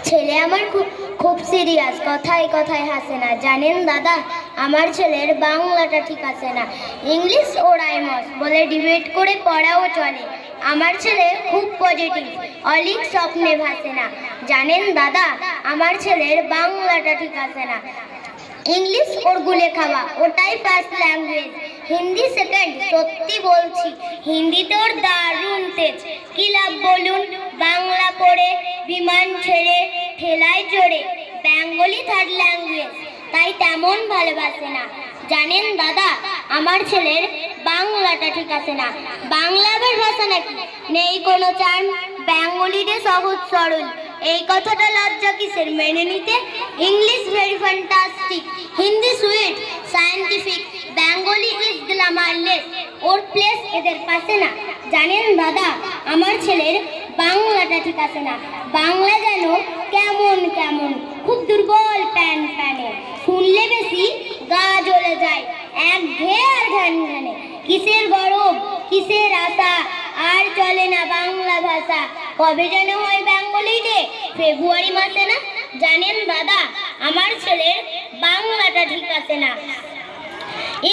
ছেলে আমার খুব সিরিয়াস, কথায় কথায় হাসে না। জানেন দাদা, আমার ছেলের বাংলাটা ঠিক আছে না। ইংলিশ ও রাইমস বলে ডিবেট করে পড়াও চলে। আমার ছেলে খুব পজিটিভ, অলিক স্বপ্নে ভাসে না। জানেন দাদা, আমার ছেলের বাংলাটা ঠিক আছে না। ইংলিশ ওর গুলে খাওয়া, ওটাই ফার্স্ট ল্যাঙ্গুয়েজ। হিন্দি সেকেন্ড, সত্যি বলছি। হিন্দিতে ওর দারুণ তেজ। কি লাভ বলুন বাংলা পড়ে, বিমান ছেড়ে ঠেলায় চড়ে। বেঙ্গলি থার্ড ল্যাঙ্গুয়েজ, তাই তেমন ভালোবাসে না। জানেন দাদা, আমার ছেলের বাংলাটা ঠিক আছে না। বাংলা আবার ভাষা নাকি, নেই কোনো চার্ম। বেঙ্গলিতে সহজ সরল, এই কথাটা লজ্জা কিসের মেনে নিতে। English very fantastic, Hindi sweet scientific, Bengali is glamourless, or place এদের পাশে না। জানেন দাদা, আমার ছেলের বাংলাটা ঠিক আছে না। বাংলা যেন কেমন কেমন, খুব দুর্বল প্যান প্যানে। শুনলে বেশি গা জ্বলে যায়, একঘেয়ে আর ঘ্যান ঘ্যানে। কিসের গরব, কিসের আশা, আর চলে না বাংলা ভাষা। কবে যেন হয় বেঙ্গলি ডে, ফেব্রুয়ারি মাসে না। জানেন দাদা, আমার ছেলের বাংলাটা ঠিক আছে না।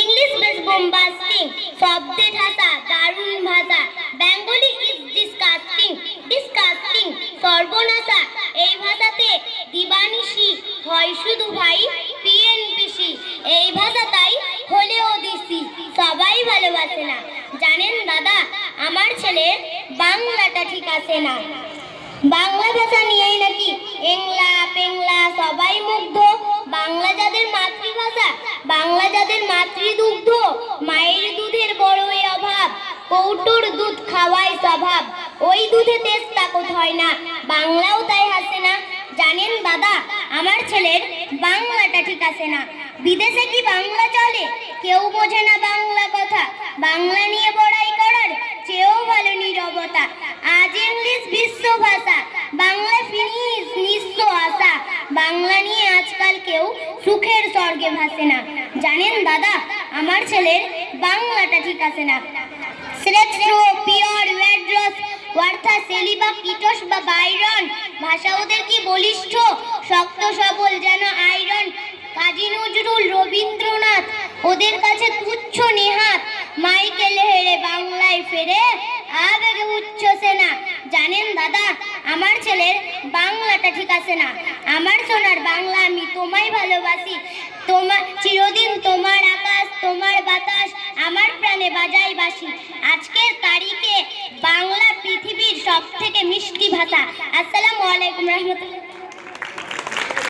ইংলিশ বেশ বোম্বাস্টিং, শব্দে ঠাসা দারুণ ভাষা। বেঙ্গলি ইজ ডিসকাস্টিং, ডিসকাস্টিং সর্বনাশা। এই ভাষাতে দিবানিশি হয় শুধু ভাই পিএনপিসি। এই ভাষাটাই হলেও দিশি, সবাই ভালোবাসে না। জানেন দাদা, আমার ছেলের বাংলাটা ঠিক আছে না। বাংলা ভাষা নিয়েই নাকি এংলা পেংলা সবাই মুগ্ধ। বাংলা যাদের মাতৃভাষা, বাংলা যাদের মাতৃদুগ্ধ। মায়ের দুধের বড়ই অভাব, কৌটোর দুধ খাওয়াই স্বভাব। ওই দুধে তেজ তাকত হয় না, বাংলাও তাই হাসে না। জানেন দাদা, আমার ছেলের বাংলাটা ঠিক আছে না। বিদেশে কি বাংলা চলে, কেউ বোঝে না বাংলা কথা। বাংলা নিয়ে বড়াই করার চেয়েও ভালো নীরবতা। আজ ইংলিশ বিশ্ব ভাষা, বাংলা ফিনিশ নিঃস্ব আশা। বাংলা নিয়ে আজকাল কেউ সুখের স্বর্গে ভাসে না। জানেন দাদা, আমার ছেলের বাংলাটা ঠিক আছে না। শ্রেষ্ঠ পিওর ওয়েড্রস ওয়ার্থা সেলি বা কিটস বা বাইরন, ভাষা ওদের কি বলিষ্ঠ, শক্ত সবল যেন আয়রন। কাজী নজরুল রবীন্দ্রনাথ ওদের কাছে তুচ্ছ নেহাত। মাইকেল হেরে বাংলায় ফেরে, আবেগে উচ্ছ্বসে না। জানেন দাদা, আমার ছেলের বাংলাটা ঠিক আছে না। আমার সোনার বাংলা, আমি তোমায় ভালোবাসি। তোমার চিরদিন তোমার আকাশ, তোমার বাতাস আমার প্রাণে বাজাই বাসি। আজকের তারিখে বাংলা পৃথিবীর সবথেকে মিষ্টি ভাষা। আসসালামু আলাইকুম রহমতুল্লাহ।